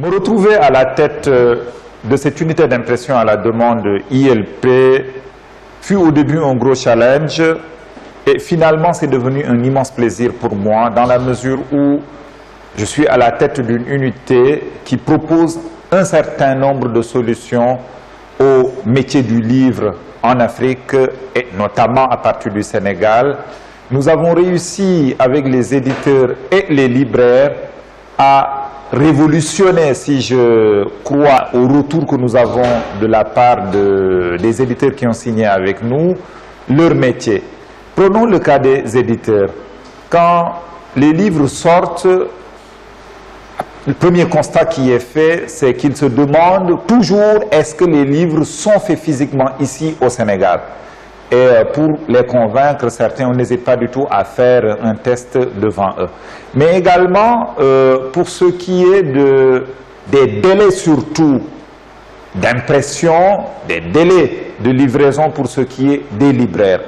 Me retrouver à la tête de cette unité d'impression à la demande de ILP fut au début un gros challenge et finalement c'est devenu un immense plaisir pour moi dans la mesure où je suis à la tête d'une unité qui propose un certain nombre de solutions au métier du livre en Afrique et notamment à partir du Sénégal. Nous avons réussi avec les éditeurs et les libraires à révolutionner, si je crois au retour que nous avons de la part des éditeurs qui ont signé avec nous, leur métier. Prenons le cas des éditeurs. Quand les livres sortent, le premier constat qui est fait, c'est qu'ils se demandent toujours est-ce que les livres sont faits physiquement ici au Sénégal. Et pour les convaincre, certains, on n'hésite pas du tout à faire un test devant eux. Mais également, pour ce qui est des délais surtout d'impression, des délais de livraison pour ce qui est des libraires.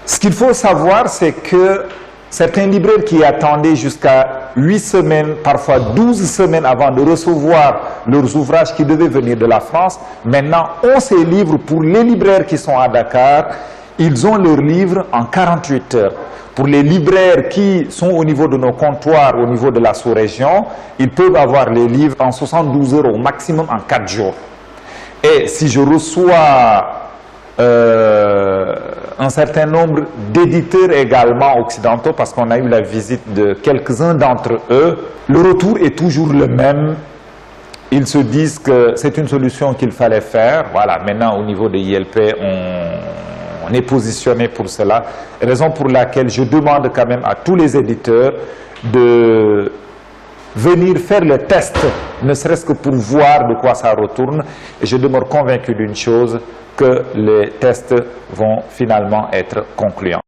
Ce qu'il faut savoir, c'est que certains libraires qui attendaient jusqu'à 8 semaines, parfois 12 semaines avant de recevoir leurs ouvrages qui devaient venir de la France, maintenant ont ces livres pour les libraires qui sont à Dakar, ils ont leurs livres en 48 heures. Pour les libraires qui sont au niveau de nos comptoirs, au niveau de la sous-région, ils peuvent avoir les livres en 72 heures au maximum en 4 jours. Et si je reçois un certain nombre d'éditeurs également occidentaux, parce qu'on a eu la visite de quelques-uns d'entre eux, le retour est toujours le même. Ils se disent que c'est une solution qu'il fallait faire. Voilà, maintenant au niveau de ILP, on est positionné pour cela. Raison pour laquelle je demande quand même à tous les éditeurs de venir faire le test, ne serait-ce que pour voir de quoi ça retourne. Et je demeure convaincu d'une chose, que les tests vont finalement être concluants.